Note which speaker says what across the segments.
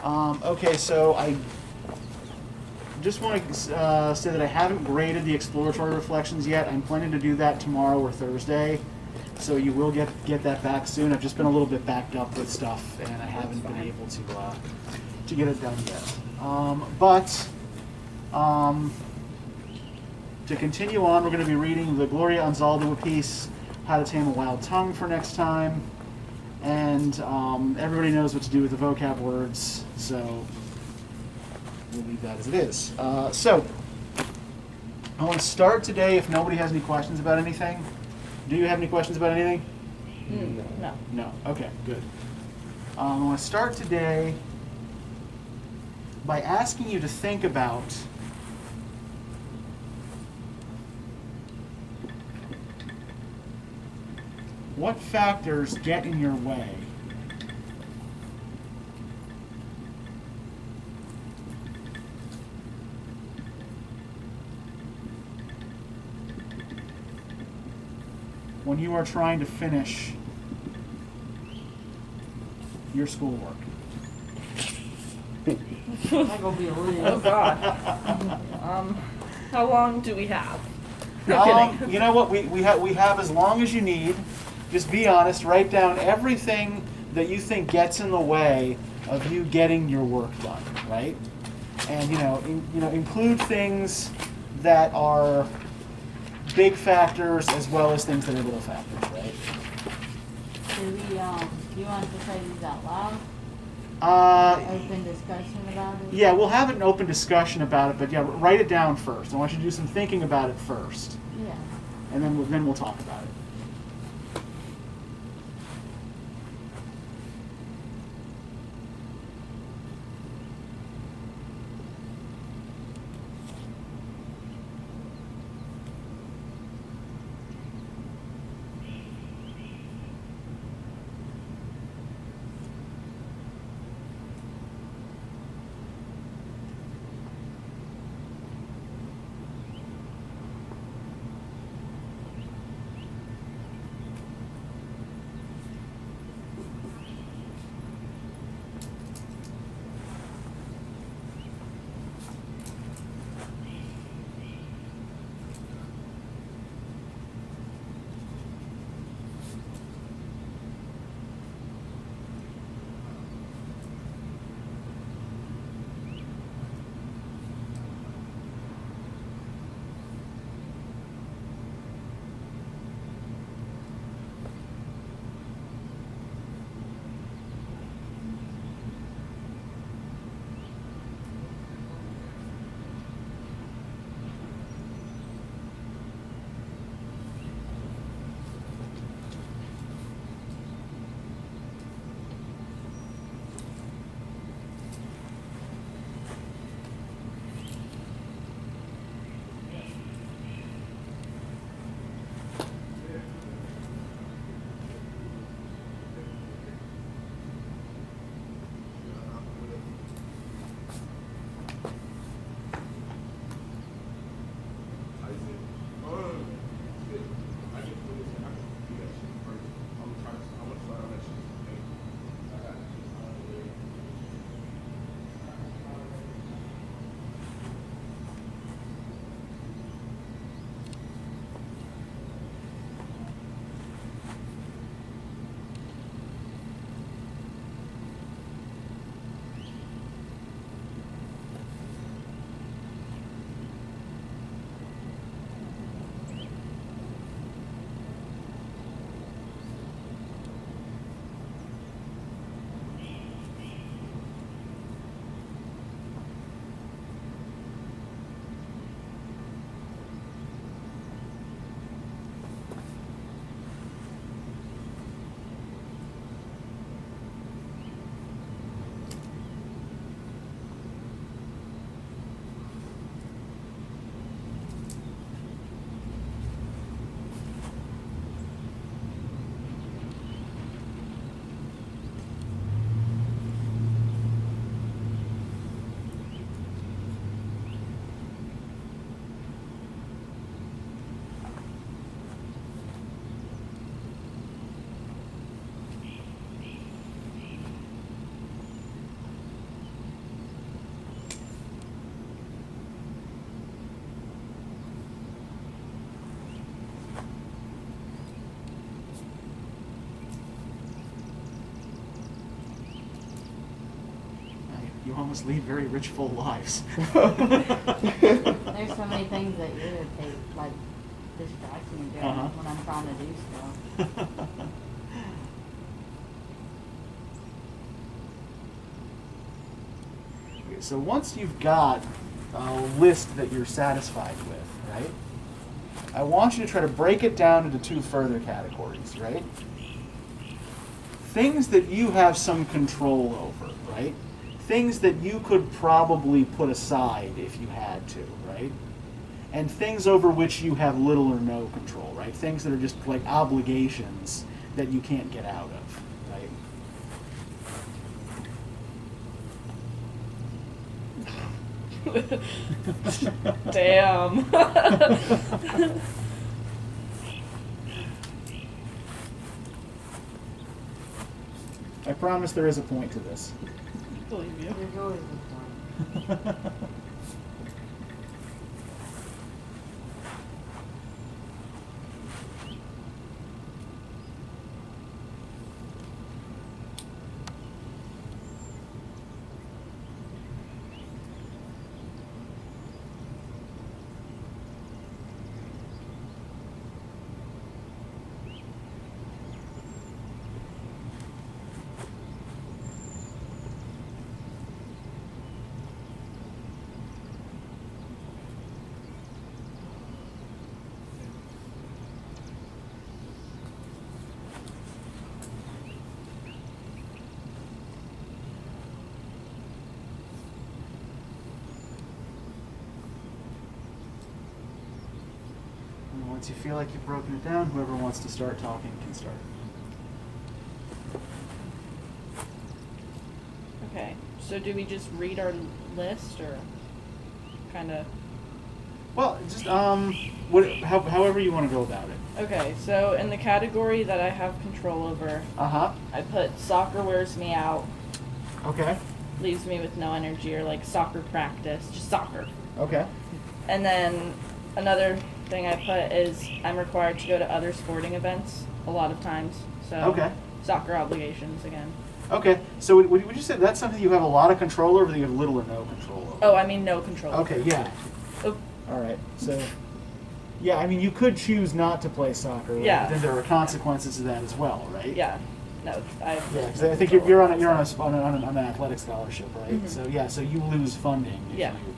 Speaker 1: Okay, so I just want to say that I haven't graded the exploratory reflections yet. I'm planning to do that tomorrow or Thursday, so you will get that back soon. I've just been a little bit backed up with stuff, and I haven't been able to get it done yet. To continue on, we're going to be reading the Gloria Anzaldu piece, How to Tame a Wild Tongue, for next time. And everybody knows what to do with the vocab words, so we'll leave that as it is. So, I want to start today if nobody has any questions about anything. Do you have any questions about anything?
Speaker 2: No.
Speaker 1: No. Okay, good. I want to start today by asking you to think about what factors get in your way when you are trying to finish your schoolwork.
Speaker 2: Oh God. How long do we have? No kidding.
Speaker 1: You know what? We have as long as you need. Just be honest. Write down everything that you think gets in the way of you getting your work done, right? And include things that are big factors as well as things that are little factors, right?
Speaker 3: Do you want to say these out loud? Open discussion about it?
Speaker 1: Yeah, we'll have an open discussion about it, but yeah, write it down first. I want you to do some thinking about it first.
Speaker 3: Yeah.
Speaker 1: And then we'll talk about it. You almost lead very rich, full lives.
Speaker 3: There's so many things that irritate, like distract me during when I'm trying to do stuff.
Speaker 1: Okay, so once you've got a list that you're satisfied with, right? I want you to try to break it down into two further categories, right? Things that you have some control over, right? Things that you could probably put aside if you had to, right? And things over which you have little or no control, right? Things that are just like obligations that you can't get out of, right?
Speaker 2: Damn.
Speaker 1: I promise there is a point to this.
Speaker 2: Believe you.
Speaker 3: There's always a point.
Speaker 1: And once you feel like you've broken it down, whoever wants to start talking can start.
Speaker 2: Okay, so do we just read our list or kind of?
Speaker 1: Well, just however you want to go about it.
Speaker 2: Okay, so in the category that I have control over, I put soccer wears me out,
Speaker 1: Okay.
Speaker 2: leaves me with no energy, or like soccer practice, just soccer.
Speaker 1: Okay.
Speaker 2: And then another thing I put is I'm required to go to other sporting events a lot of times. So
Speaker 1: Okay.
Speaker 2: soccer obligations again.
Speaker 1: Okay. So would you say that's something you have a lot of control over, that you have little or no control over?
Speaker 2: Oh, I mean no control.
Speaker 1: Okay. Yeah.
Speaker 2: Oh,
Speaker 1: All right. So. Yeah, I mean, you could choose not to play soccer. Right?
Speaker 2: Yeah.
Speaker 1: But then there are consequences to that as well, right?
Speaker 2: yeah. No, I.
Speaker 1: Yeah, because I think you're on an athletic scholarship, right?
Speaker 2: Mhm.
Speaker 1: So yeah, so you lose funding if
Speaker 2: Yeah.
Speaker 1: you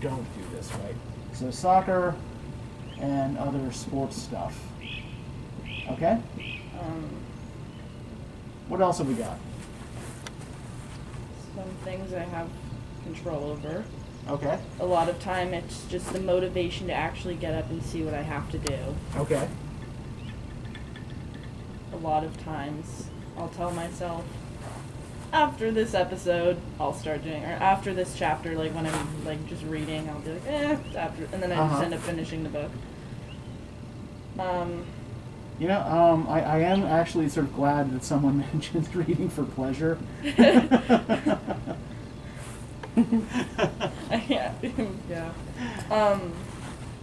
Speaker 1: don't do this, right? So soccer and other sports stuff. Okay. What else have we got?
Speaker 2: Some things I have control over.
Speaker 1: Okay.
Speaker 2: A lot of time it's just the motivation to actually get up and see what I have to do.
Speaker 1: Okay.
Speaker 2: A lot of times I'll tell myself, after this episode, I'll start doing, or after this chapter, like when I'm like just reading, I'll be like, after, and then I just end up finishing the book.
Speaker 1: You know, I am actually sort of glad that someone mentioned reading for pleasure.
Speaker 2: yeah.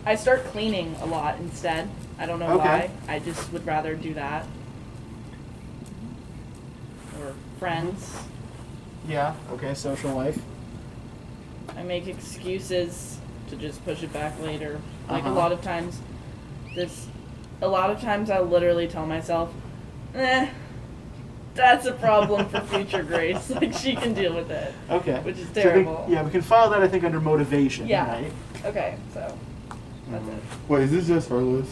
Speaker 2: I start cleaning a lot instead. I don't know why. I just would rather do that. Or friends.
Speaker 1: Yeah. Okay. Social life.
Speaker 2: I make excuses to just push it back later. Like a lot of times I'll literally tell myself, that's a problem for future Grace. Like, she can deal with it.
Speaker 1: Okay.
Speaker 2: Which is
Speaker 1: So
Speaker 2: terrible.
Speaker 1: we can file that, I think, under motivation,
Speaker 2: Yeah.
Speaker 1: right?
Speaker 2: Okay, so that's it.
Speaker 4: Wait, is this just her list?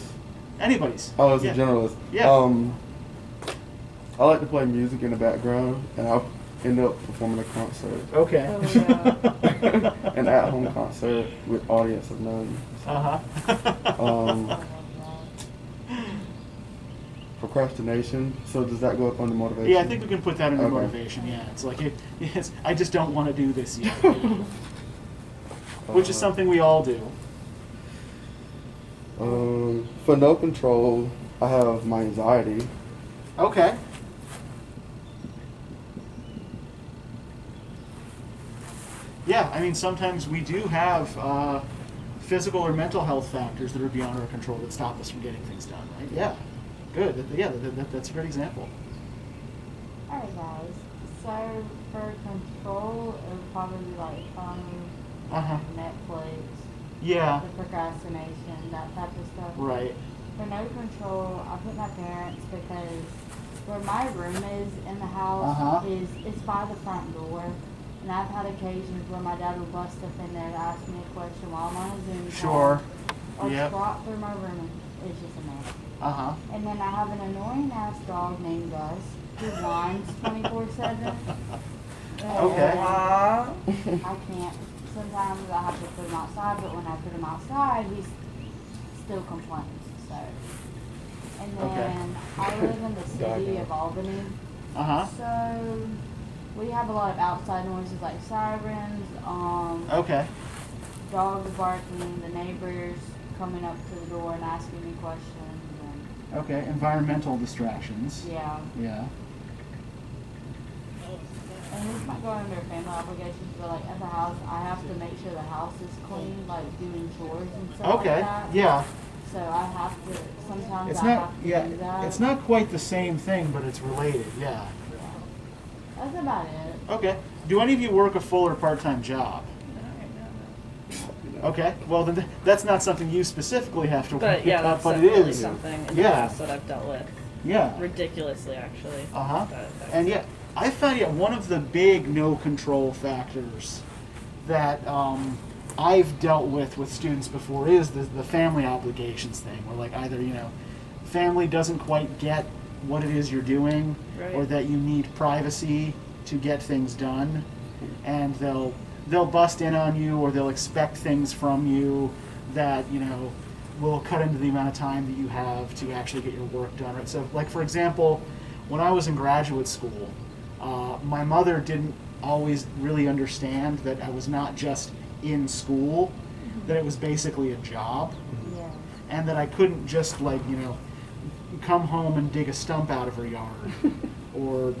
Speaker 1: Anybody's.
Speaker 4: Oh, it's
Speaker 1: Yeah.
Speaker 4: a general list.
Speaker 1: Yeah.
Speaker 4: I like to play music in the background, and I'll end up performing a concert.
Speaker 1: Okay.
Speaker 2: Oh, yeah.
Speaker 4: An at-home concert with audience of none. Procrastination. So does that go up under motivation?
Speaker 1: Yeah, I think we can put that under
Speaker 4: Okay.
Speaker 1: motivation. Yeah, it's like I just don't want to do this yet, which is something we all do.
Speaker 4: For no control, I have my anxiety.
Speaker 1: Okay. Yeah, I mean, sometimes we do have physical or mental health factors that are beyond our control that stop us from getting things done, right? Yeah. Good. Yeah, that's a great example.
Speaker 3: Alright guys, so for control, it would probably like phone,
Speaker 1: Uh-huh.
Speaker 3: Netflix,
Speaker 1: Yeah.
Speaker 3: the procrastination, that type of stuff.
Speaker 1: Right.
Speaker 3: For no control, I put my parents because where my room is in the house
Speaker 1: Uh-huh.
Speaker 3: is by the front door. And I've had occasions where my dad will bust up in there to ask me a question while I'm on a Zoom
Speaker 1: Sure.
Speaker 3: call. Or
Speaker 1: Yep.
Speaker 3: squat through my room. It's just a mess.
Speaker 1: Uh-huh.
Speaker 3: And then I have an annoying ass dog named Gus who whines 24/7.
Speaker 1: Okay.
Speaker 2: Aww.
Speaker 3: I can't. Sometimes I have to put him outside, but when I put him outside, he still complains. So, and then
Speaker 1: Okay.
Speaker 3: I live in the city
Speaker 4: Dog.
Speaker 3: of Albany.
Speaker 1: Uh-huh.
Speaker 3: So we have a lot of outside noises like sirens,
Speaker 1: Okay.
Speaker 3: dogs barking, the neighbors coming up to the door and asking me questions, and
Speaker 1: Okay. Environmental distractions.
Speaker 3: yeah.
Speaker 1: Yeah.
Speaker 3: And this might go under family obligations, but like at the house, I have to make sure the house is clean, like doing chores and stuff
Speaker 1: Okay.
Speaker 3: like that.
Speaker 1: Yeah.
Speaker 3: So I have to, sometimes
Speaker 1: It's
Speaker 3: I
Speaker 1: not.
Speaker 3: have to
Speaker 1: Yeah.
Speaker 3: do that.
Speaker 1: It's not quite the same thing, but it's related. Yeah.
Speaker 3: Yeah. That's about it.
Speaker 1: Okay. Do any of you work a full or part-time job? Okay. Well, then that's not something you specifically have to
Speaker 2: But
Speaker 1: worry
Speaker 2: yeah,
Speaker 1: about,
Speaker 2: that's
Speaker 1: but it
Speaker 2: definitely
Speaker 1: is.
Speaker 2: something in
Speaker 1: Yeah.
Speaker 2: the past that I've dealt with.
Speaker 1: Yeah.
Speaker 2: Ridiculously, actually.
Speaker 1: Uh-huh.
Speaker 2: That-
Speaker 1: And yeah, I found one of the big no control factors that I've dealt with students before is the family obligations thing, where like either family doesn't quite get what it is you're doing,
Speaker 2: Right.
Speaker 1: or that you need privacy to get things done, and they'll bust in on you, or they'll expect things from you that will cut into the amount of time that you have to actually get your work done. Right. So, like for example, when I was in graduate school, my mother didn't always really understand that I was not just in school, that it was basically a job,
Speaker 3: Yeah.
Speaker 1: and that I couldn't just come home and dig a stump out of her yard, or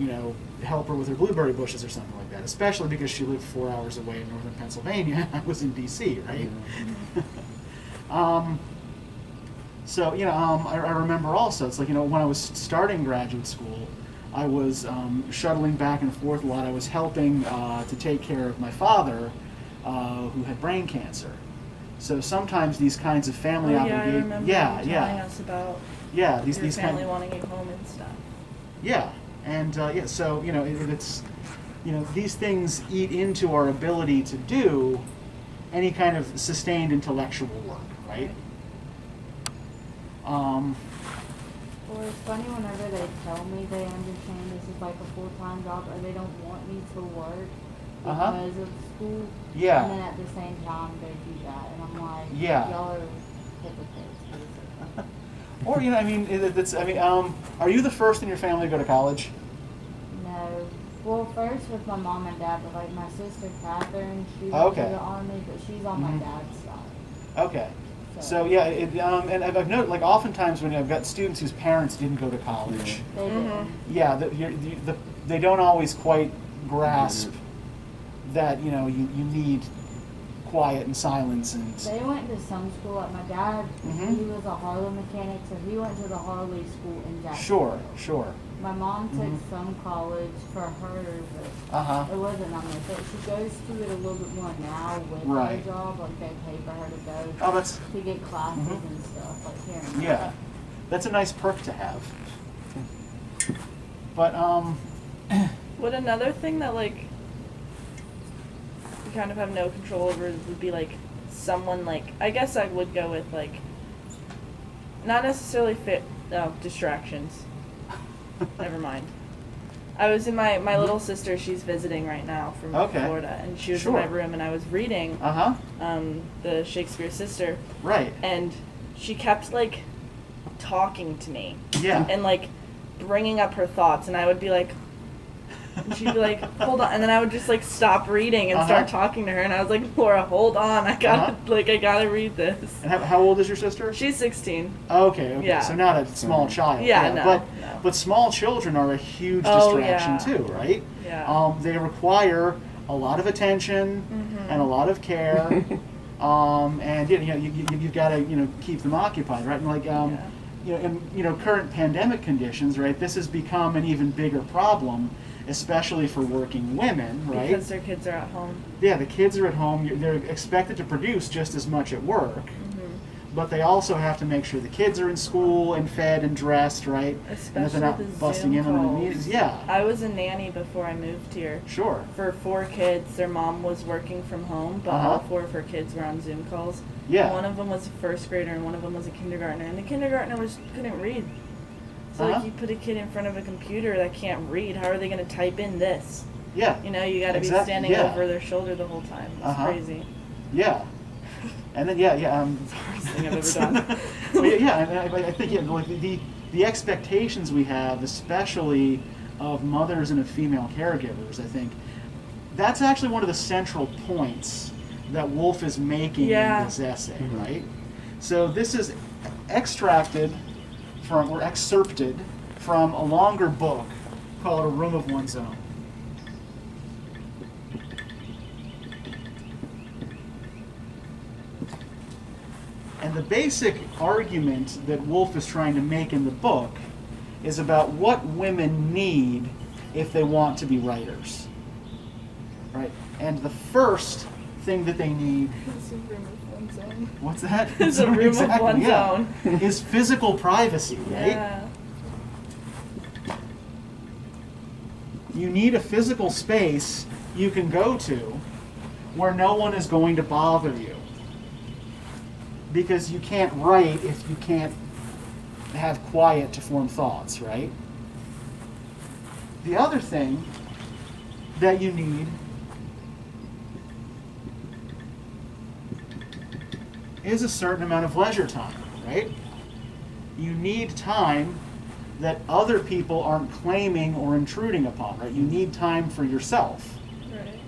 Speaker 1: help her with her blueberry bushes or something like that. Especially because she lived 4 hours away in northern Pennsylvania, and I was in D.C. Right. So I remember also it's like when I was starting graduate school, I was shuttling back and forth a lot. I was helping to take care of my father, who had brain cancer. So sometimes these kinds of family
Speaker 2: Oh, yeah, I
Speaker 1: obligations.
Speaker 2: remember
Speaker 1: Yeah,
Speaker 2: you
Speaker 1: yeah,
Speaker 2: telling us about
Speaker 1: yeah.
Speaker 2: your
Speaker 1: These
Speaker 2: family
Speaker 1: kind.
Speaker 2: wanting you home and stuff.
Speaker 1: Yeah, and yeah. So it's these things eat into our ability to do any kind of sustained intellectual work, right?
Speaker 3: Well, it's funny whenever they tell me they understand this is like a full-time job, or they don't want me to work
Speaker 1: Uh-huh.
Speaker 3: because of school.
Speaker 1: Yeah.
Speaker 3: And then at the same time they do that, and I'm like,
Speaker 1: Yeah.
Speaker 3: y'all are hypocrites. basically.
Speaker 1: Or are you the first in your family to go to college?
Speaker 3: No. Well, first with my mom and dad, but like my sister Catherine, she went
Speaker 1: Okay.
Speaker 3: to the army, but she's on my
Speaker 1: Mhm.
Speaker 3: dad's side.
Speaker 1: Okay. So yeah, and I've noted like oftentimes when I've got students whose parents didn't go to college,
Speaker 3: They
Speaker 2: Mhm.
Speaker 3: didn't.
Speaker 1: yeah, they don't always quite grasp that you need quiet and silence and
Speaker 3: They went to some school. Like my dad,
Speaker 1: Mhm.
Speaker 3: he was a Harley mechanic, so he went to the Harley school in Jacksonville.
Speaker 1: sure.
Speaker 3: My mom took
Speaker 1: Mhm.
Speaker 3: some college for her, but
Speaker 1: Uh-huh.
Speaker 3: it wasn't on there. But she goes to it a little bit more now with
Speaker 1: Right.
Speaker 3: her job. Like they pay for her to go
Speaker 1: Oh, that's
Speaker 3: to get classes
Speaker 1: Mhm.
Speaker 3: and stuff like here. And
Speaker 1: yeah.
Speaker 3: there.
Speaker 1: That's a nice perk to have. But
Speaker 2: Would another thing that like you kind of have no control over would be like someone like I guess I would go with like not necessarily distractions. Never mind. I was in my little sister. She's visiting right now from
Speaker 1: Okay.
Speaker 2: Florida, and she was in my
Speaker 1: Sure.
Speaker 2: room, and I was reading
Speaker 1: uh-huh.
Speaker 2: the Shakespeare sister,
Speaker 1: Right.
Speaker 2: and she kept like talking to me
Speaker 1: Yeah.
Speaker 2: and like bringing up her thoughts, and I would be like, and she'd be like, hold on, and then I would just like stop reading and start
Speaker 1: Uh-huh.
Speaker 2: talking to her, and I was like, Laura, hold on, I gotta I gotta read this.
Speaker 1: And how old is your sister?
Speaker 2: She's 16.
Speaker 1: Okay.
Speaker 2: Yeah.
Speaker 1: So not a small child.
Speaker 2: Yeah, no,
Speaker 1: But
Speaker 2: no.
Speaker 1: but small children are a huge
Speaker 2: Oh,
Speaker 1: distraction
Speaker 2: yeah.
Speaker 1: too, right?
Speaker 2: Yeah.
Speaker 1: They require a lot of attention
Speaker 2: Mhm.
Speaker 1: and a lot of care. And you've got to keep them occupied, right? And like in current pandemic conditions, right? This has become an even bigger problem especially for working women, right?
Speaker 2: Because their kids are at home.
Speaker 1: Yeah, the kids are at home. They're expected to produce just as much at work,
Speaker 2: Mm-hmm.
Speaker 1: but they also have to make sure the kids are in school and fed and dressed, right?
Speaker 2: Especially
Speaker 1: and that they're not
Speaker 2: the
Speaker 1: busting
Speaker 2: Zoom
Speaker 1: in on the
Speaker 2: calls.
Speaker 1: meetings. Yeah,
Speaker 2: I was a nanny before I moved here.
Speaker 1: sure.
Speaker 2: For 4 kids, their mom was working from home, but
Speaker 1: Uh-huh.
Speaker 2: all 4 of her kids were on Zoom calls.
Speaker 1: Yeah.
Speaker 2: One of them was a first grader and one of them was a kindergartner, and the kindergartner couldn't read. So
Speaker 1: Uh-huh.
Speaker 2: like you put a kid in front of a computer that can't read, how are they going to type in this?
Speaker 1: Yeah,
Speaker 2: You know, you got to be
Speaker 1: Exact-
Speaker 2: standing
Speaker 1: yeah.
Speaker 2: over their shoulder the whole time. It's
Speaker 1: Uh-huh.
Speaker 2: crazy.
Speaker 1: yeah. And then it's
Speaker 2: the hardest thing I've ever done.
Speaker 1: Well, and I think like the expectations we have, especially of mothers and of female caregivers, I think that's actually one of the central points that Woolf is making
Speaker 2: Yeah.
Speaker 1: in this essay,
Speaker 4: Mhm.
Speaker 1: right? So this is excerpted from a longer book called A Room of One's Own. And the basic argument that Woolf is trying to make in the book is about what women need if they want to be writers. Right? And the first thing that they need,
Speaker 2: It's a room of one's own.
Speaker 1: what's that?
Speaker 2: It's a room of one's own.
Speaker 1: Is physical privacy, right?
Speaker 2: Yeah.
Speaker 1: You need a physical space you can go to where no one is going to bother you. Because you can't write if you can't have quiet to form thoughts, right? The other thing that you need is a certain amount of leisure time, right? You need time that other people aren't claiming or intruding upon, right? You need time for yourself.
Speaker 2: Right.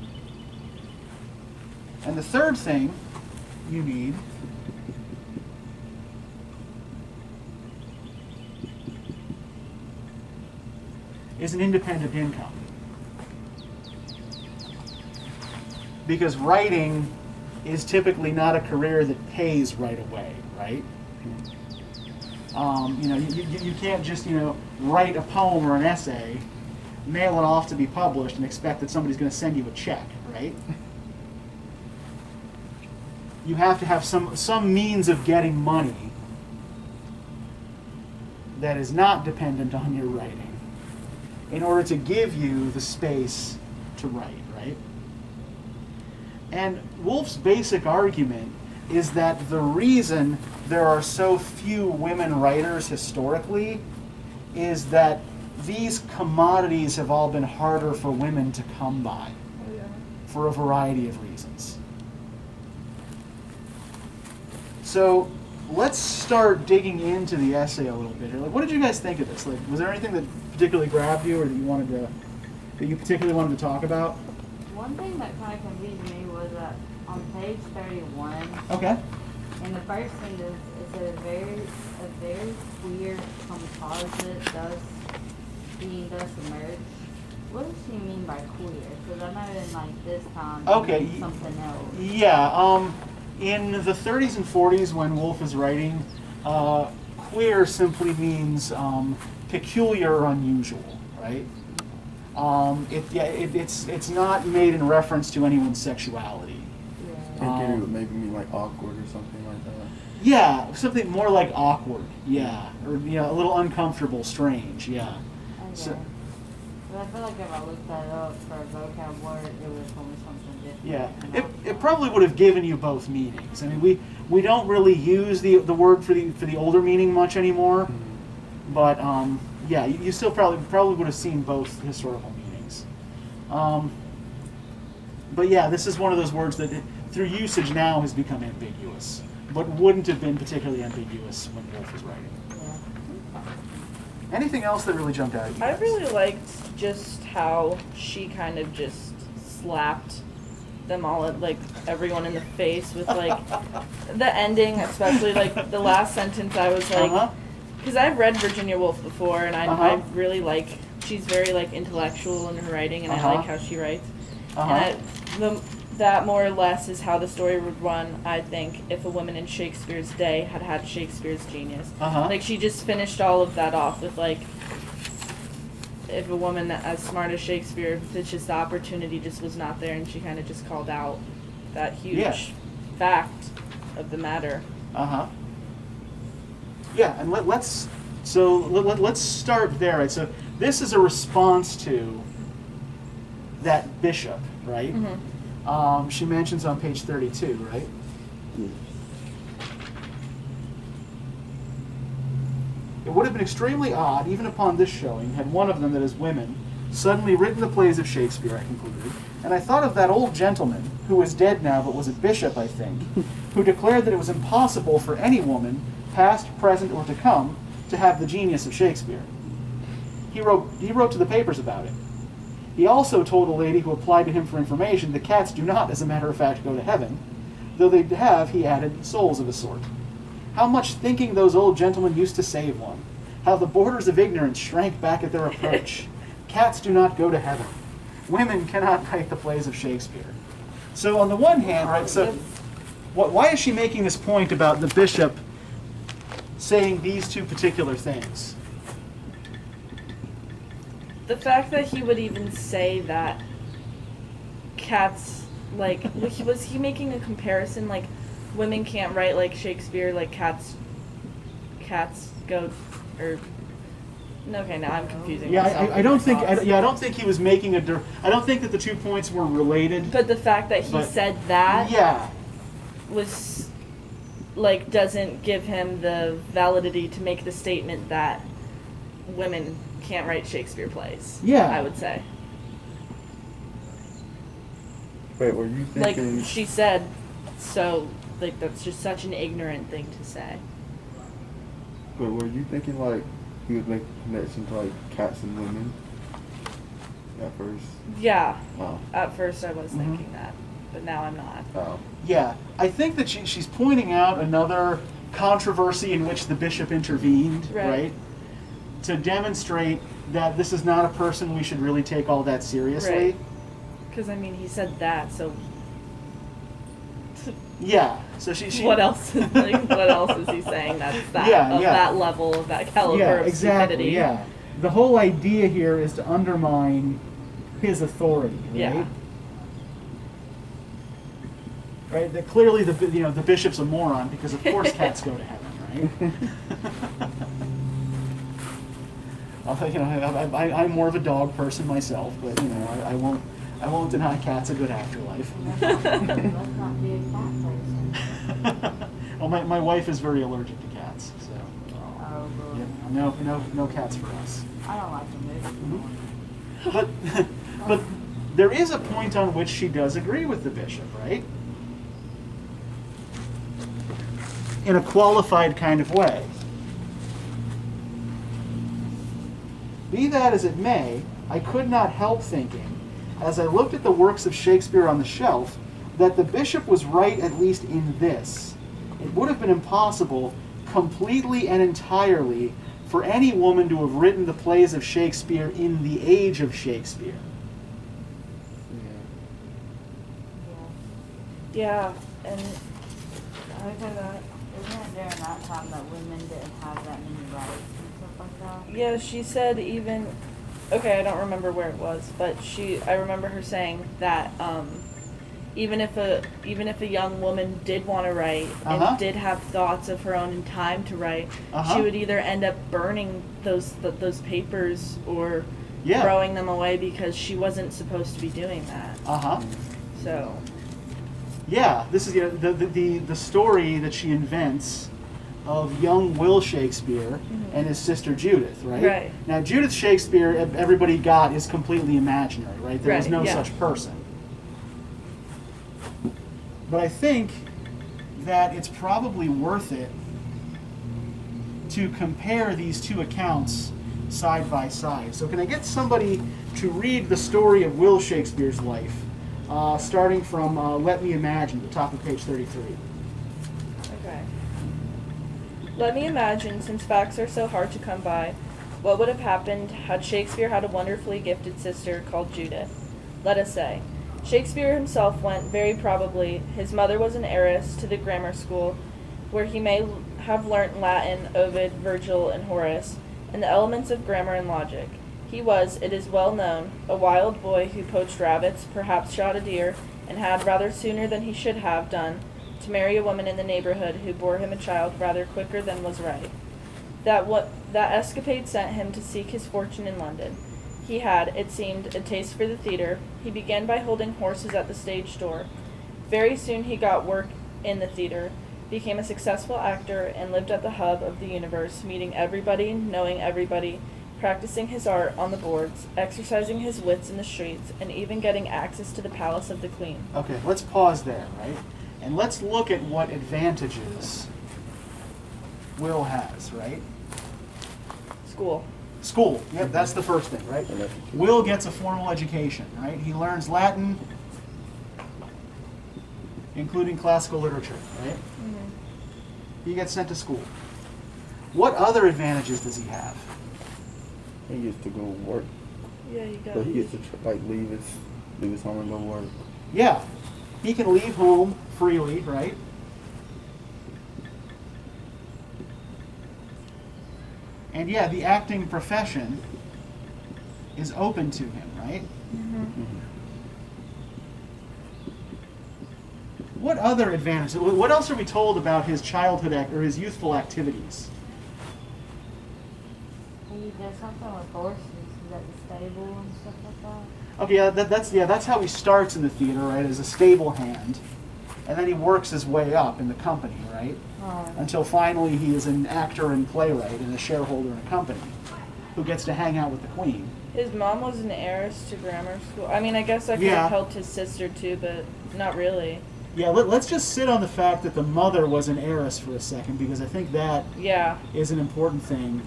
Speaker 1: And the third thing you need is an independent income. Because writing is typically not a career that pays right away, right? You can't just, write a poem or an essay, mail it off to be published, and expect that somebody's going to send you a check, right? You have to have some means of getting money that is not dependent on your writing in order to give you the space to write, right? And Woolf's basic argument is that the reason there are so few women writers historically is that these commodities have all been harder for women to come by
Speaker 2: Oh, yeah.
Speaker 1: for a variety of reasons. So let's start digging into the essay a little bit here. Like, what did you guys think of this? Like, was there anything that particularly grabbed you, or that you particularly wanted to talk about?
Speaker 3: One thing that kind of confused me was that on page 31,
Speaker 1: Okay.
Speaker 3: and the first thing is it's a very queer composite thus emerged. What does she mean by queer? Because I know in like this time
Speaker 1: Okay,
Speaker 3: it means something else.
Speaker 1: Yeah. In the 30s and 40s, when Woolf is writing, queer simply means peculiar or unusual, right? It's not made in reference to anyone's sexuality.
Speaker 3: Yeah.
Speaker 4: I think it would maybe mean like awkward or something like that.
Speaker 1: Yeah, something more like awkward. Yeah, or a little uncomfortable, strange. Yeah.
Speaker 3: Okay.
Speaker 1: So-
Speaker 3: But I feel like if I looked that up for a vocab word, it would have told me something different.
Speaker 1: Yeah,
Speaker 3: and
Speaker 1: it probably would have given you both meanings. I mean, we don't really use the word for the older meaning much anymore, but yeah, you still probably would have seen both historical meanings. But yeah, this is one of those words that through usage now has become ambiguous, but wouldn't have been particularly ambiguous when Woolf was writing.
Speaker 3: Yeah.
Speaker 1: Anything else that really jumped out at you?
Speaker 2: I
Speaker 1: guys?
Speaker 2: really liked just how she kind of just slapped them all, like everyone in the face with like the ending, especially like the last sentence. I was like,
Speaker 1: Uh-huh.
Speaker 2: because I've read Virginia Woolf before, and I
Speaker 1: Uh-huh.
Speaker 2: really like. She's very like intellectual in her writing, and
Speaker 1: Uh-huh.
Speaker 2: I like how she writes.
Speaker 1: Uh-huh.
Speaker 2: And that more or less is how the story would run, I think, if a woman in Shakespeare's day had had Shakespeare's genius.
Speaker 1: Uh-huh.
Speaker 2: Like, she just finished all of that off with, like, if a woman as smart as Shakespeare, it's just the opportunity just was not there, and she kind of just called out that huge fact of the matter.
Speaker 1: Yeah, and let's start there. Right. So this is a response to that bishop, right? She mentions on page 32, right?
Speaker 4: Yeah.
Speaker 1: It would have been extremely odd, even upon this showing, had one of them, that is women, suddenly written the plays of Shakespeare, I concluded, and I thought of that old gentleman, who is dead now but was a bishop, I think, who declared that it was impossible for any woman, past, present, or to come, to have the genius of Shakespeare. He wrote to the papers about it. He also told a lady who applied to him for information that cats do not, as a matter of fact, go to heaven, though they have, he added, souls of a sort. How much thinking those old gentlemen used to save one. How the borders of ignorance shrank back at their approach. Cats do not go to heaven. Women cannot write the plays of Shakespeare. So on the one hand, right, so why is she making this point about the bishop saying these two particular things?
Speaker 2: The fact that he would even say that cats, like, was he making a comparison, like, women can't write like Shakespeare, like cats go, or, okay, now I'm confusing myself.
Speaker 1: I don't think he was making I don't think that the 2 points were related.
Speaker 2: But the fact that he said that was, like, doesn't give him the validity to make the statement that women can't write Shakespeare plays.
Speaker 1: Yeah.
Speaker 2: I would say.
Speaker 4: Wait, were you thinking...
Speaker 2: Like, she said, so, like, that's just such an ignorant thing to say.
Speaker 4: But were you thinking, like, he was making a connection to, like, cats and women at first?
Speaker 2: Yeah.
Speaker 4: Oh.
Speaker 2: At first I was thinking that, but now I'm not.
Speaker 4: Oh.
Speaker 1: Yeah, I think that she's pointing out another controversy in which the bishop intervened, right? To demonstrate that this is not a person we should really take all that seriously.
Speaker 2: Right. Because, I mean, he said that, so...
Speaker 1: Yeah, so she
Speaker 2: what else? Like, what else is he saying that's that that level of that caliber of stupidity?
Speaker 1: Yeah, the whole idea here is to undermine his authority, right?
Speaker 2: Yeah.
Speaker 1: Right. That clearly the bishop's a moron because of course cats go to heaven, right? I'm more of a dog person myself, but I won't deny cats a good afterlife.
Speaker 3: Let's not be a cat person.
Speaker 1: Well, my wife is very allergic to cats, so
Speaker 3: Oh,
Speaker 1: yeah, no cats for us.
Speaker 3: I don't like them.
Speaker 1: But there is a point on which she does agree with the bishop, right? In a qualified kind of way. Be that as it may, I could not help thinking, as I looked at the works of Shakespeare on the shelf, that the bishop was right at least in this. It would have been impossible, completely and entirely, for any woman to have written the plays of Shakespeare in the age of Shakespeare.
Speaker 2: Yeah, and
Speaker 3: Isn't it during that time that women didn't have that many rights and stuff like that?
Speaker 2: yeah, she said even, okay, I don't remember where it was, but I remember her saying that even if a young woman did want to write and did have thoughts of her own and time to write, she would either end up burning those papers or throwing them away because she wasn't supposed to be doing that. So.
Speaker 1: Yeah, this is the story that she invents of young Will Shakespeare and his sister Judith, right?
Speaker 2: Right.
Speaker 1: Now Judith Shakespeare, everybody got is completely imaginary, right? There is no such person. But I think that it's probably worth it to compare these two accounts side by side. So can I get somebody to read the story of Will Shakespeare's life, starting from Let Me Imagine, the top of page 33.
Speaker 2: Okay. Let me imagine, since facts are so hard to come by, what would have happened had Shakespeare had a wonderfully gifted sister called Judith. Let us say, Shakespeare himself went, very probably, his mother was an heiress, to the grammar school, where he may have learnt Latin, Ovid, Virgil, and Horace, and the elements of grammar and logic. He was, it is well known, a wild boy who poached rabbits, perhaps shot a deer, and had, rather sooner than he should have done, to marry a woman in the neighborhood who bore him a child rather quicker than was right. That escapade sent him to seek his fortune in London. He had, it seemed, a taste for the theater. He began by holding horses at the stage door. Very soon he got work in the theater, became a successful actor, and lived at the hub of the universe, meeting everybody, knowing everybody, practicing his art on the boards, exercising his wits in the streets, and even getting access to the palace of the queen.
Speaker 1: Okay, let's pause there, right? And let's look at what advantages Will has, right?
Speaker 2: School.
Speaker 1: School. Yep, that's the first thing, right? Will gets a formal education, right? He learns Latin, including classical literature, right?
Speaker 2: Mm-hmm.
Speaker 1: He gets sent to school. What other advantages does he have?
Speaker 4: He gets to go work.
Speaker 2: Yeah, you got
Speaker 4: So he gets to leave his home and go work.
Speaker 1: Yeah, he can leave home freely, right? And yeah, the acting profession is open to him, right?
Speaker 2: Mm-hmm.
Speaker 1: What other advantages? What else are we told about his childhood or his youthful activities?
Speaker 3: He does something with horses. Is at the stable and stuff like that.
Speaker 1: Okay, that's how he starts in the theater, right? As a stable hand, and then he works his way up in the company, right? Until finally he is an actor and playwright and a shareholder in a company who gets to hang out with the queen.
Speaker 2: His mom was an heiress to grammar school. I mean, I guess that could have helped his sister too, but not really.
Speaker 1: Yeah, let's just sit on the fact that the mother was an heiress for a second, because I think that is an important thing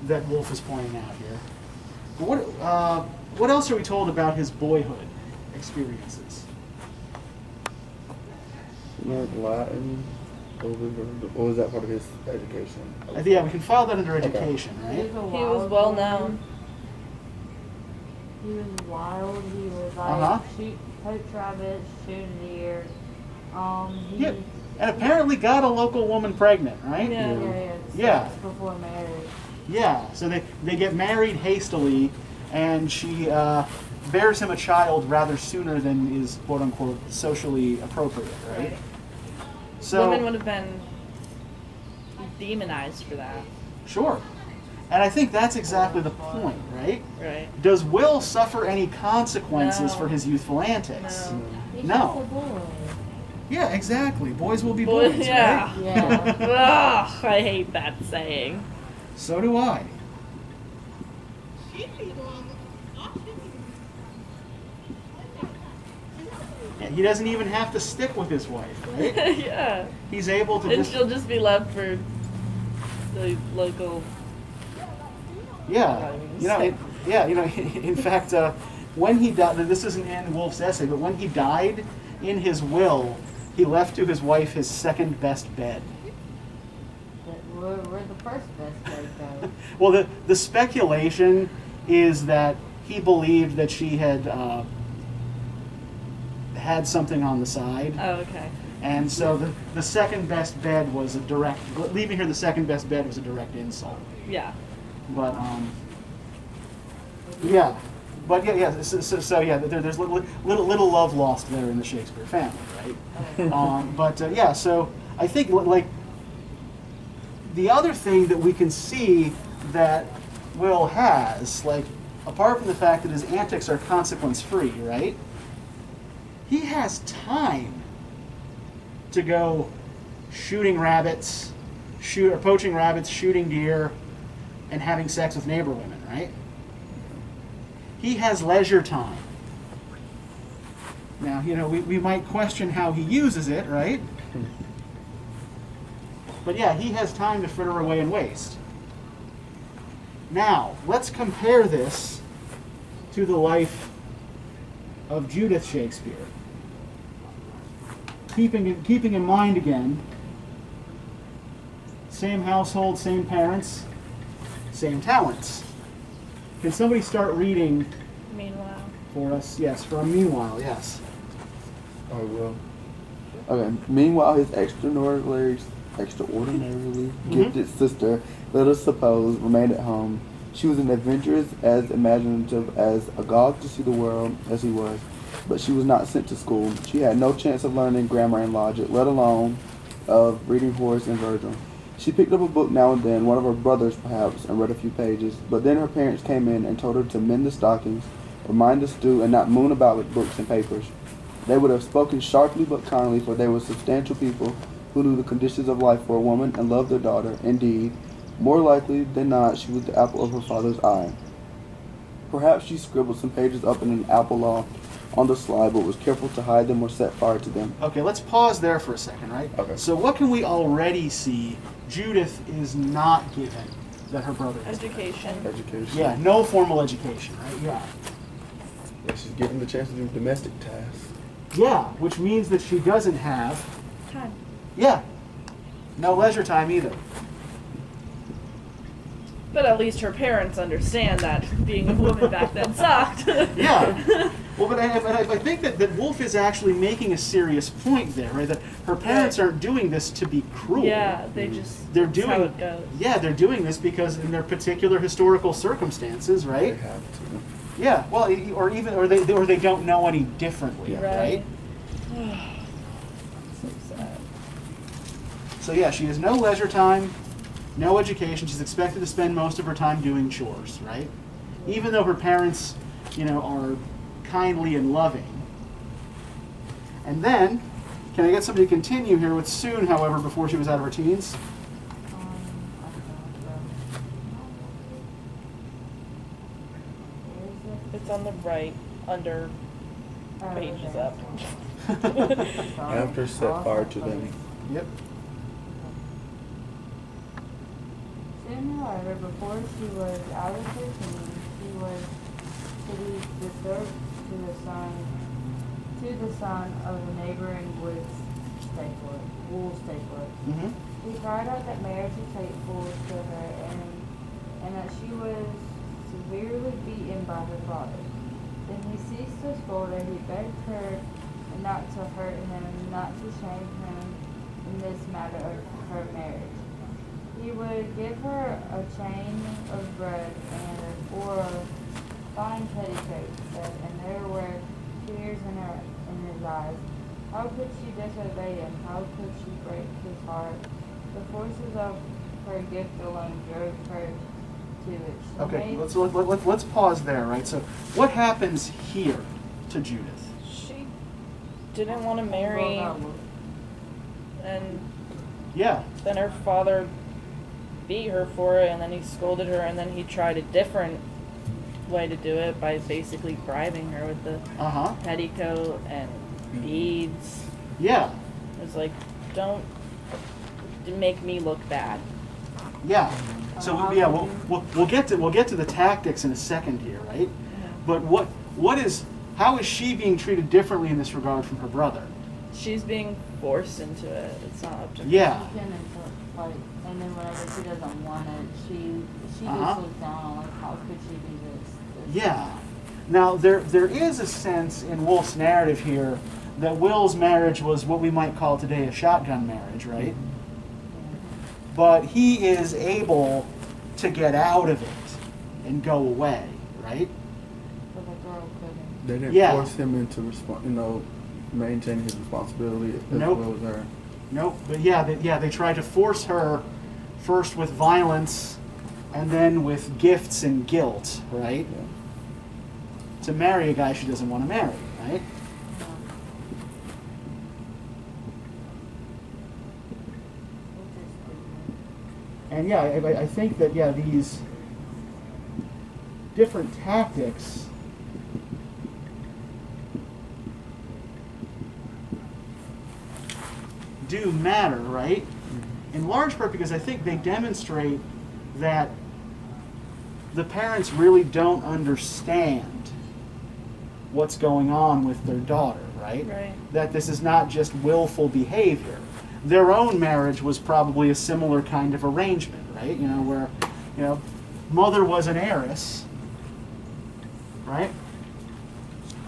Speaker 1: that Woolf is pointing out here. But what else are we told about his boyhood experiences?
Speaker 4: Latin. Or was that part of his education?
Speaker 1: Yeah, we can file that under education, right?
Speaker 2: He was well known.
Speaker 3: He was wild. He was like poach rabbits, shoot deer.
Speaker 1: Yeah, and apparently got a local woman pregnant, right?
Speaker 3: Yeah. Before marriage.
Speaker 1: Yeah, so they get married hastily, and she bears him a child rather sooner than is quote unquote socially appropriate, right? So
Speaker 2: women would have been demonized for that.
Speaker 1: Sure. And I think that's exactly the point, right?
Speaker 2: Right.
Speaker 1: Does Will suffer any consequences for his youthful antics?
Speaker 3: No.
Speaker 1: Yeah, exactly. Boys will be boys, right?
Speaker 3: Yeah.
Speaker 2: Ugh, I hate that saying.
Speaker 1: So do I. Yeah, he doesn't even have to stick with his wife, right?
Speaker 2: Yeah.
Speaker 1: He's able to
Speaker 2: and she'll just be left for the local...
Speaker 1: Yeah. In fact, when he died, this isn't in Woolf's essay, but when he died, in his will, he left to his wife his second best bed.
Speaker 3: Where the first best bed go?
Speaker 1: Well, the speculation is that he believed that she had had something on the side.
Speaker 2: Oh, okay.
Speaker 1: And so the second best bed was a direct, leaving her the second best bed was a direct insult.
Speaker 2: Yeah.
Speaker 1: But, so there's little love lost there in the Shakespeare family, right? So I think, like, the other thing that we can see that Will has, like, apart from the fact that his antics are consequence-free, right? He has time to go shooting rabbits, poaching rabbits, shooting deer, and having sex with neighbor women, right? He has leisure time. Now, we might question how he uses it, right? But yeah, he has time to fritter away and waste. Now, let's compare this to the life of Judith Shakespeare. Keeping in mind again, same household, same parents, same talents. Can somebody start reading
Speaker 2: Meanwhile.
Speaker 1: for us? Yes, from Meanwhile, yes.
Speaker 4: I will. Okay. Meanwhile, his extraordinarily gifted sister, let us suppose, remained at home, She was an adventurous, as imaginative as agog to see the world as he was, but she was not sent to school. She had no chance of learning grammar and logic, let alone of reading Horace and Virgil. She picked up a book now and then, one of her brothers perhaps, and read a few pages, but then her parents came in and told her to mend the stockings, or mind the stew, and not moon about with books and papers. They would have spoken sharply but kindly, for they were substantial people who knew the conditions of life for a woman and loved their daughter. Indeed, more likely than not, she was the apple of her father's eye. Perhaps she scribbled some pages up in an apple loft on the slide, but was careful to hide them or set fire to them.
Speaker 1: Okay, let's pause there for a second, right?
Speaker 4: Okay.
Speaker 1: So what can we already see Judith is not given that her brother is?
Speaker 2: Education.
Speaker 4: Education.
Speaker 1: Yeah, no formal education, right? Yeah.
Speaker 4: Yeah, she's given the chance to do domestic tasks.
Speaker 1: Yeah, which means that she doesn't have,
Speaker 2: Time.
Speaker 1: yeah, no leisure time either.
Speaker 2: But at least her parents understand that being a woman back then sucked.
Speaker 1: Yeah. Well, but I think that Woolf is actually making a serious point there, right? That her parents aren't doing this to be cruel.
Speaker 2: Yeah, they just.
Speaker 1: They're
Speaker 2: that's
Speaker 1: doing.
Speaker 2: how it goes.
Speaker 1: Yeah, they're doing this because in their particular historical circumstances, right?
Speaker 4: They have to.
Speaker 1: Yeah. Well, or they don't know any differently,
Speaker 4: Yeah.
Speaker 1: right?
Speaker 2: So sad.
Speaker 1: So yeah, she has no leisure time, no education. She's expected to spend most of her time doing chores, right? Even though her parents, are kindly and loving. And then, can I get somebody to continue here with soon, however, before she was out of her teens?
Speaker 2: It's on the right, under pages up.
Speaker 4: After set fire to them.
Speaker 1: Yep.
Speaker 3: Soon, however, before she was out of her teens, she was to be disturbed to the son of a neighboring wool stapler.
Speaker 1: Mm-hmm.
Speaker 3: He cried out that marriage was hateful to her and that she was severely beaten by her father. Then he ceased to scold her. He begged her not to hurt him, not to shame him in this matter of her marriage. He would give her a chain of bread or a fine petticoat, said, and there were tears in his eyes. How could she disobey him? How could she break his heart? The forces of her gift alone drove her to it. She
Speaker 1: Okay,
Speaker 3: made-
Speaker 1: let's pause there, right? So, what happens here to Judith?
Speaker 2: She didn't want to marry, and
Speaker 1: Yeah.
Speaker 2: then her father beat her for it, and then he scolded her, and then he tried a different way to do it by basically bribing her with the
Speaker 1: Uh-huh.
Speaker 2: petticoat and beads.
Speaker 1: Yeah.
Speaker 2: It was like, don't make me look bad.
Speaker 1: Yeah. So yeah, we'll get to the tactics in a second here, right? But how is she being treated differently in this regard from her brother?
Speaker 2: She's being forced into it. It's not up to her.
Speaker 1: Yeah.
Speaker 3: She can like, and then whenever she doesn't want it, she
Speaker 1: Uh-huh.
Speaker 3: just looks down on like, how could she do this?
Speaker 1: Yeah. Now there is a sense in Woolf's narrative here that Will's marriage was what we might call today a shotgun marriage, right? But he is able to get out of it and go away, right?
Speaker 3: But the girl couldn't.
Speaker 4: They didn't
Speaker 1: Yeah.
Speaker 4: force him into maintaining his responsibility as
Speaker 1: Nope.
Speaker 4: well as her.
Speaker 1: Nope. But they tried to force her first with violence and then with gifts and guilt, right?
Speaker 4: Yeah.
Speaker 1: To marry a guy she doesn't want to marry, right? And yeah, I think that these different tactics do matter, right? In large part because I think they demonstrate that the parents really don't understand what's going on with their daughter, right?
Speaker 2: Right.
Speaker 1: That this is not just willful behavior. Their own marriage was probably a similar kind of arrangement, right? Where, mother was an heiress, right?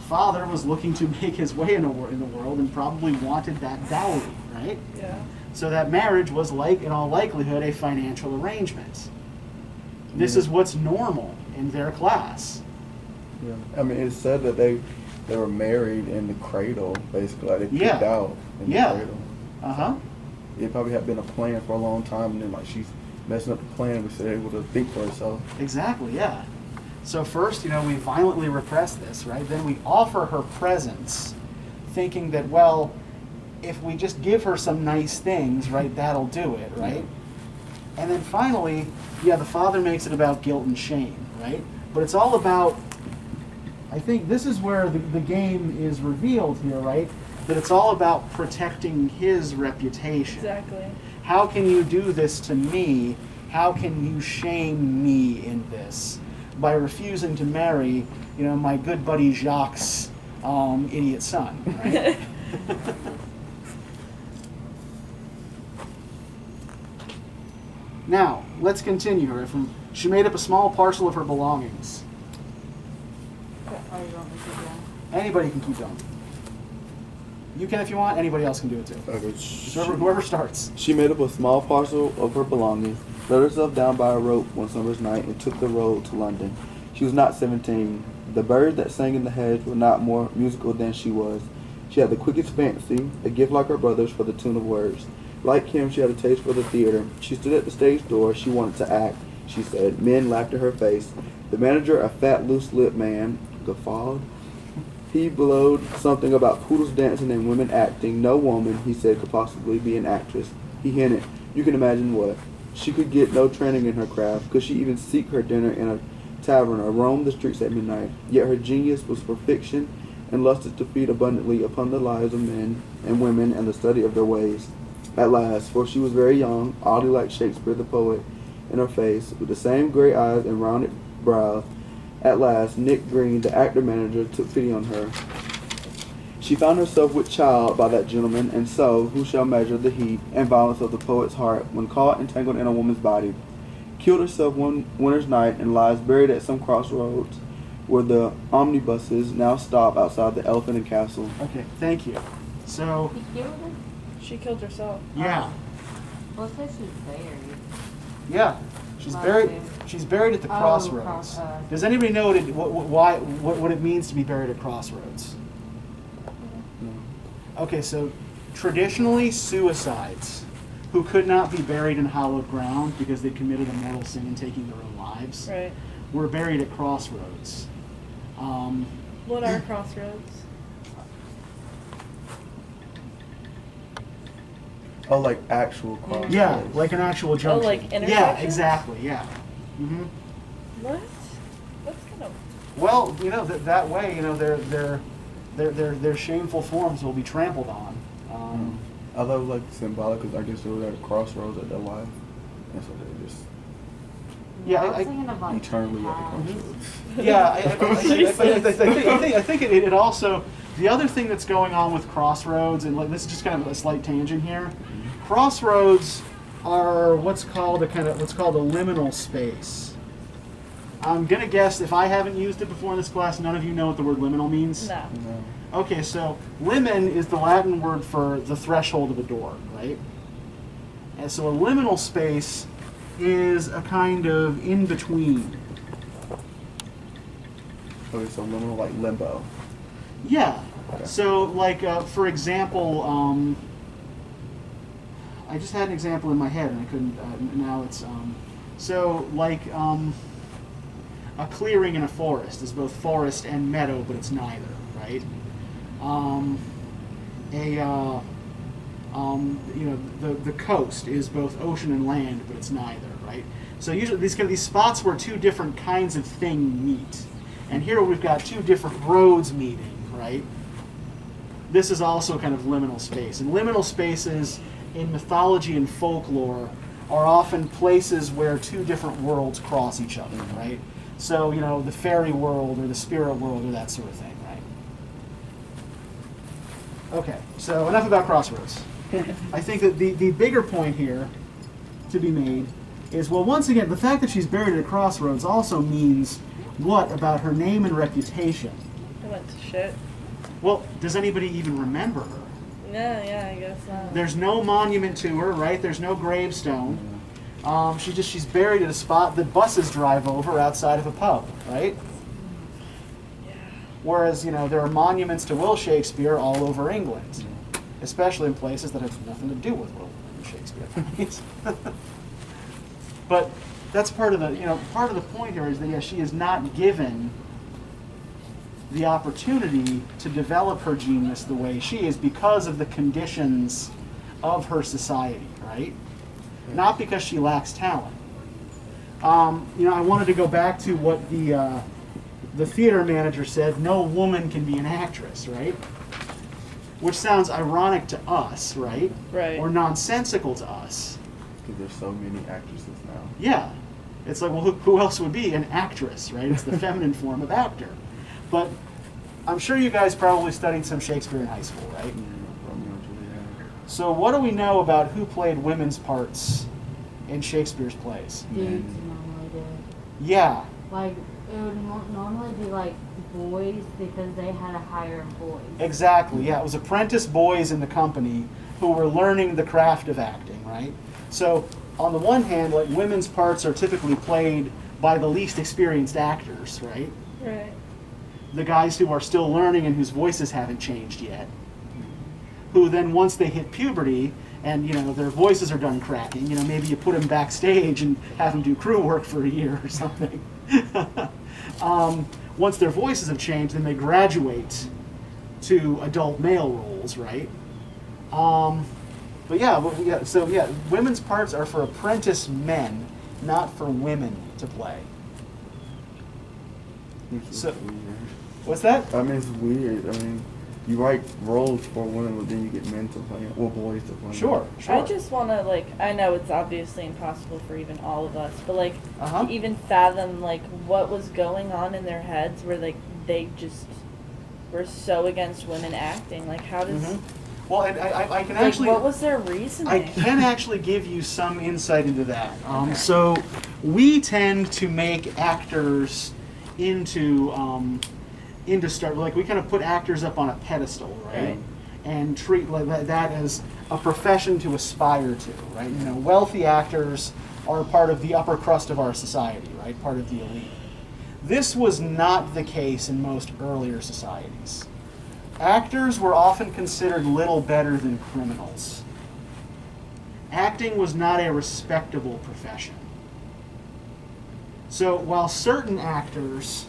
Speaker 1: Father was looking to make his way in the world and probably wanted that dowry, right?
Speaker 2: Yeah.
Speaker 1: So that marriage was, in all likelihood, a financial arrangement. This is what's normal in their class.
Speaker 4: Yeah. I mean, it's said that they were married in the cradle, basically. Like they peeked out in the cradle.
Speaker 1: Uh-huh.
Speaker 4: It probably had been a plan for a long time, and then like she's messing up the plan, and was able to think for herself.
Speaker 1: Exactly, yeah. So first, we violently repress this, right? Then we offer her presents, thinking that, well, if we just give her some nice things, right, that'll do it, right? And then finally, the father makes it about guilt and shame, right? But it's all about, I think this is where the game is revealed here, right? That it's all about protecting his reputation.
Speaker 2: Exactly.
Speaker 1: How can you do this to me? How can you shame me in this? By refusing to marry, my good buddy Jacques' idiot son, right? Now, let's continue here. She made up a small parcel of her belongings.
Speaker 3: Oh, you want me to do that?
Speaker 1: Anybody can keep going. You can if you want. Anybody else can do it too.
Speaker 4: Okay.
Speaker 1: Whoever starts.
Speaker 4: She made up a small parcel of her belongings, let herself down by a rope one summer's night, and took the road to London. She was not 17. The bird that sang in the hedge was not more musical than she was. She had the quickest fancy, a gift like her brother's for the tune of words. Like him, she had a taste for the theater. She stood at the stage door. She wanted to act, she said. Men laughed in her face. The manager, a fat, loose-lipped man, guffawed. He blowed something about poodles dancing and women acting. No woman, he said, could possibly be an actress. He hinted. You can imagine what. She could get no training in her craft. Could she even seek her dinner in a tavern or roam the streets at midnight? Yet her genius was for fiction and lusted to feed abundantly upon the lives of men and women and the study of their ways. At last, for she was very young, oddly like Shakespeare the poet in her face, with the same gray eyes and rounded brows, at last, Nick Green, the actor-manager, took pity on her. She found herself with child by that gentleman, and so, who shall measure the heat and violence of the poet's heart when caught entangled in a woman's body? Killed herself one winter's night and lies buried at some crossroads where the omnibuses now stop outside the Elephant and Castle.
Speaker 1: Okay, thank you. So,
Speaker 3: He killed her?
Speaker 2: She killed herself.
Speaker 1: yeah.
Speaker 3: Well, it says she's buried.
Speaker 1: Yeah. She's
Speaker 3: Not
Speaker 1: buried.
Speaker 3: buried.
Speaker 1: She's buried at the
Speaker 3: Oh,
Speaker 1: crossroads. Does anybody know what it means to be buried at crossroads? Okay, so traditionally suicides who could not be buried in hallowed ground because they committed a mortal sin in taking their own lives
Speaker 2: Right.
Speaker 1: were buried at crossroads.
Speaker 2: What are crossroads?
Speaker 4: Oh, like actual crossroads.
Speaker 1: Yeah, like an actual junction.
Speaker 2: like
Speaker 1: Yeah,
Speaker 2: intersections?
Speaker 1: exactly. Yeah. hmm
Speaker 2: What? That's kind of.
Speaker 1: Well, that way, their shameful forms will be trampled on.
Speaker 4: I thought it was like symbolic because I guess they were at a crossroads at their life, and so they just
Speaker 1: Yeah,
Speaker 3: I was
Speaker 1: I-
Speaker 3: thinking of like
Speaker 4: eternally at the
Speaker 3: paths.
Speaker 4: crossroads.
Speaker 1: Yeah, I think it also, the other thing that's going on with crossroads, and like this is just kind of a slight tangent here. Crossroads are what's called a liminal space. I'm gonna guess if I haven't used it before in this class, none of you know what the word liminal means.
Speaker 2: No.
Speaker 4: No.
Speaker 1: Okay, so limen is the Latin word for the threshold of a door, right? And so a liminal space is a kind of in between.
Speaker 4: Okay, so liminal, like limbo.
Speaker 1: Yeah.
Speaker 4: Okay.
Speaker 1: So, like, for example, I just had an example in my head and I couldn't. Now it's so like a clearing in a forest is both forest and meadow, but it's neither, right? The coast is both ocean and land, but it's neither, right? So usually these spots where two different kinds of thing meet, and here we've got two different roads meeting, right? This is also kind of liminal space, and liminal spaces in mythology and folklore are often places where two different worlds cross each other, right? So the fairy world or the spirit world or that sort of thing, right? Okay, so enough about crossroads. I think that the bigger point here to be made is, well, once again, the fact that she's buried at a crossroads also means what about her name and reputation?
Speaker 2: It went to shit.
Speaker 1: Well, does anybody even remember her?
Speaker 2: Yeah, I guess not.
Speaker 1: There's no monument to her, right? There's no gravestone. She's buried at a spot that buses drive over outside of a pub, right? Whereas, there are monuments to Will Shakespeare all over England, especially in places that have nothing to do with Will Shakespeare. But that's part of the point here is that she is not given the opportunity to develop her genius the way she is because of the conditions of her society, right? Not because she lacks talent. I wanted to go back to what the theater manager said, no woman can be an actress, right? Which sounds ironic to us, right?
Speaker 2: Right.
Speaker 1: Or nonsensical to us.
Speaker 4: Because there's so many actresses now.
Speaker 1: Yeah. It's like, well, who else would be an actress, right? It's the feminine form of actor. But I'm sure you guys probably studied some Shakespeare in high school, right?
Speaker 4: Romeo and Juliet.
Speaker 1: So what do we know about who played women's parts in Shakespeare's plays?
Speaker 3: Dudes normally do.
Speaker 1: Yeah.
Speaker 3: Like, it would normally be like boys because they had a higher voice.
Speaker 1: Exactly, yeah. It was apprentice boys in the company who were learning the craft of acting, right? So, on the one hand, like, women's parts are typically played by the least experienced actors, right?
Speaker 2: Right.
Speaker 1: The guys who are still learning and whose voices haven't changed yet. Who then, once they hit puberty and, their voices are done cracking, maybe you put them backstage and have them do crew work for a year or something. Once their voices have changed, then they graduate to adult male roles, right? Women's parts are for apprentice men, not for women to play.
Speaker 4: It's
Speaker 1: So-
Speaker 4: weird.
Speaker 1: What's that?
Speaker 4: I mean, it's weird. I mean, you write roles for women, but then you get men to play it, or boys to play it.
Speaker 1: Sure.
Speaker 2: I just want to, I know it's obviously impossible for even all of us, but,
Speaker 1: Uh-huh.
Speaker 2: to even fathom, what was going on in their heads where, they just were so against women acting. How does...
Speaker 1: Mhm. Well, and I can actually...
Speaker 2: what was their reasoning?
Speaker 1: I can actually give you some insight into that. So we tend to make actors into we kind of put actors up on a pedestal, right? And treat that as a profession to aspire to, right? Wealthy actors are part of the upper crust of our society, right? Part of the elite. This was not the case in most earlier societies. Actors were often considered little better than criminals. Acting was not a respectable profession. So while certain actors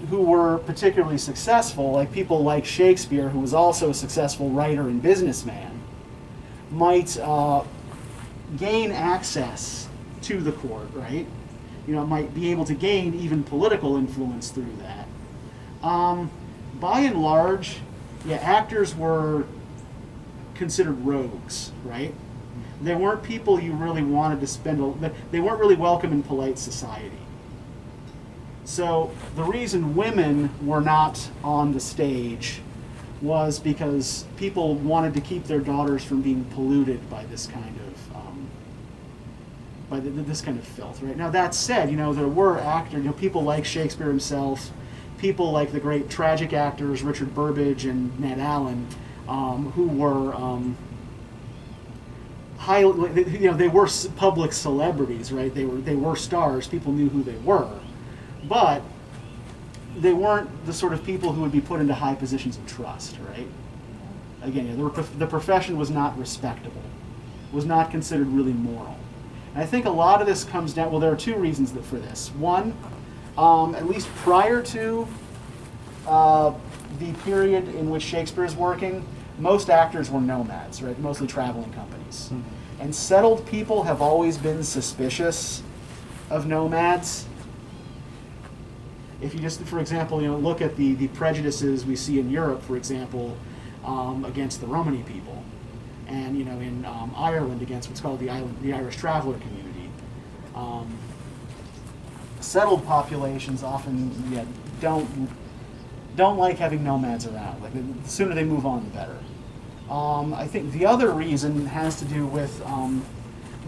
Speaker 1: who were particularly successful, like people like Shakespeare, who was also a successful writer and businessman, might gain access to the court, right? Might be able to gain even political influence through that. By and large, actors were considered rogues, right? They weren't people you really wanted to they weren't really welcome in polite society. So the reason women were not on the stage was because people wanted to keep their daughters from being polluted by this kind of this kind of filth, right? Now that said, there were actors, people like Shakespeare himself, people like the great tragic actors Richard Burbage and Ned Allen, who were they were public celebrities, right? They were stars. People knew who they were, but they weren't the sort of people who would be put into high positions of trust, right? Again, the profession was not respectable, was not considered really moral. And I think a lot of this comes down. Well, there are two reasons for this. One, at least prior to the period in which Shakespeare is working, most actors were nomads, right? Mostly traveling companies. Mm-hmm. And settled people have always been suspicious of nomads. If you just, for example, look at the prejudices we see in Europe, for example, against the Romani people, and in Ireland against what's called the Irish traveler community. Settled populations often don't like having nomads around. The sooner they move on, the better. I think the other reason has to do with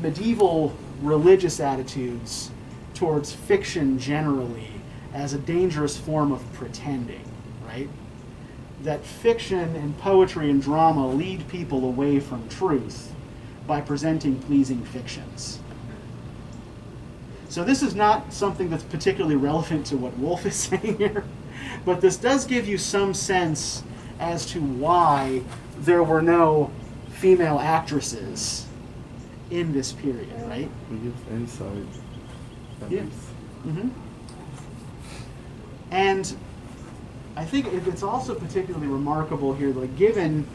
Speaker 1: medieval religious attitudes towards fiction generally as a dangerous form of pretending, right? That fiction and poetry and drama lead people away from truth by presenting pleasing fictions. So this is not something that's particularly relevant to what Woolf is saying here, but this does give you some sense as to why there were no female actresses in this period, right?
Speaker 4: It gives insight.
Speaker 1: Yeah. Mm-hmm. And I think it's also particularly remarkable here, like given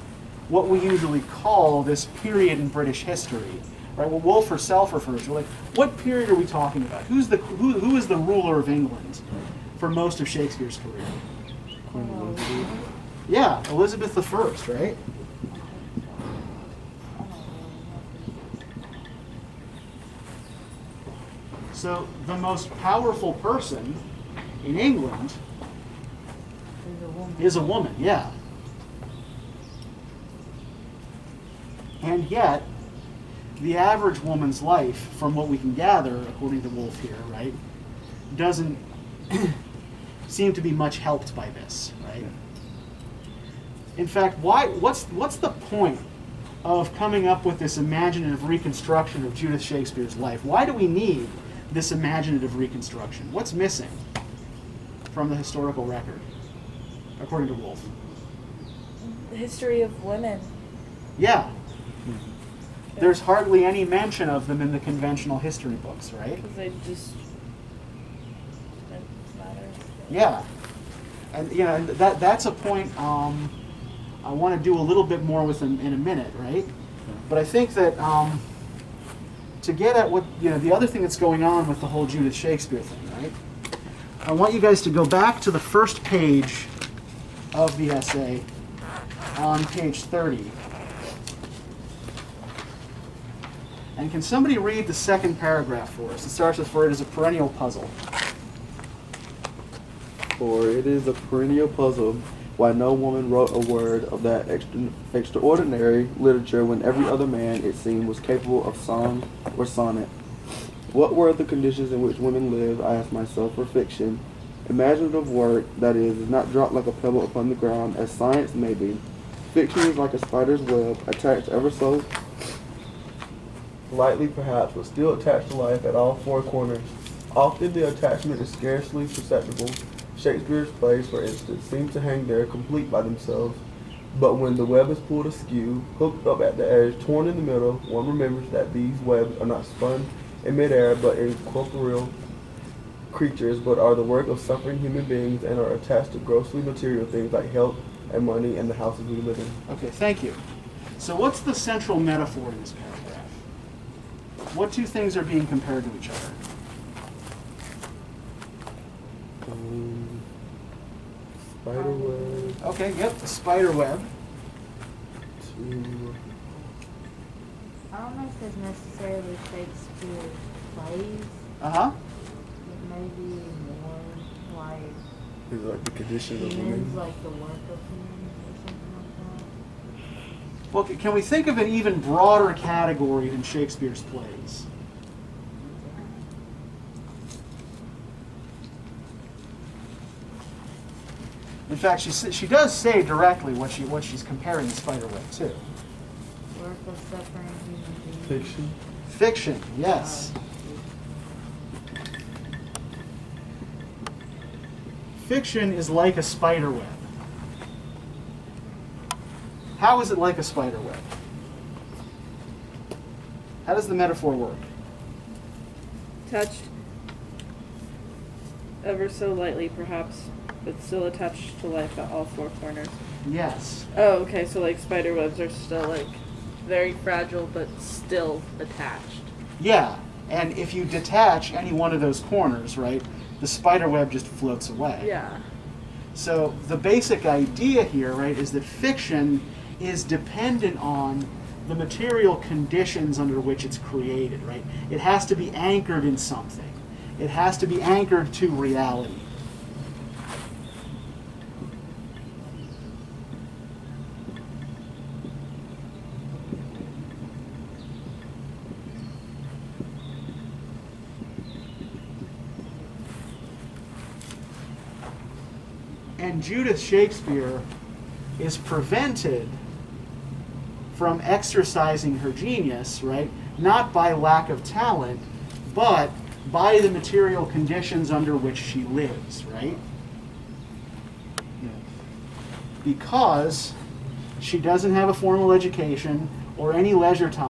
Speaker 1: what we usually call this period in British history, right? What Woolf herself refers to, like, what period are we talking about? Who is the ruler of England for most of Shakespeare's career?
Speaker 4: Queen Elizabeth.
Speaker 1: Yeah, Elizabeth I, right? So the most powerful person in England
Speaker 3: There's a woman.
Speaker 1: is a woman, yeah. And yet, the average woman's life, from what we can gather, according to Woolf here, right, doesn't seem to be much helped by this, right? In fact, what's the point of coming up with this imaginative reconstruction of Judith Shakespeare's life? Why do we need this imaginative reconstruction? What's missing from the historical record, according to Woolf?
Speaker 2: The history of women.
Speaker 1: Yeah. There's hardly any mention of them in the conventional history books, right?
Speaker 2: Because they just didn't matter.
Speaker 1: Yeah. And and that's a point I want to do a little bit more with in a minute, right? But I think that to get at what, the other thing that's going on with the whole Judith Shakespeare thing, right? I want you guys to go back to the first page of the essay on page 30. And can somebody read the second paragraph for us? It starts with, "For it is a perennial puzzle."
Speaker 4: For it is a perennial puzzle why no woman wrote a word of that extraordinary literature when every other man, it seemed, was capable of song or sonnet. What were the conditions in which women lived, I asked myself, for fiction? Imaginative work, that is not dropped like a pebble upon the ground, as science may be. Fiction is like a spider's web, attached ever so lightly perhaps, but still attached to life at all four corners. Often the attachment is scarcely perceptible. Shakespeare's plays, for instance, seem to hang there complete by themselves. But when the web is pulled askew, hooked up at the edge, torn in the middle, one remembers that these webs are not spun in midair, but in corporeal creatures, but are the work of suffering human beings and are attached to grossly material things like health and money and the houses we live in.
Speaker 1: Okay, thank you. So what's the central metaphor in this paragraph? What two things are being compared to each other?
Speaker 4: Spider web
Speaker 1: Okay, yep, the spider web.
Speaker 4: to
Speaker 3: I don't know if it's necessarily Shakespeare's plays.
Speaker 1: Uh-huh.
Speaker 3: It may be more like
Speaker 4: is like the condition of
Speaker 3: humans,
Speaker 4: women.
Speaker 3: like the work of humans or something like that.
Speaker 1: Well, can we think of an even broader category than Shakespeare's plays? In fact, she does say directly what she's comparing the spider web to.
Speaker 3: Work of suffering human beings.
Speaker 4: Fiction.
Speaker 1: Fiction, yes. Fiction is like a spider web. How is it like a spider web? How does the metaphor work?
Speaker 2: Touched ever so lightly, perhaps, but still attached to life at all four corners.
Speaker 1: Yes.
Speaker 2: Oh, okay, so like spider webs are still like very fragile, but still attached.
Speaker 1: Yeah, and if you detach any one of those corners, right, the spider web just floats away.
Speaker 2: Yeah.
Speaker 1: So the basic idea here, right, is that fiction is dependent on the material conditions under which it's created, right? It has to be anchored in something. It has to be anchored to reality. And Judith Shakespeare is prevented from exercising her genius, right? Not by lack of talent, but by the material conditions under which she lives, right? Because she doesn't have a formal education or any leisure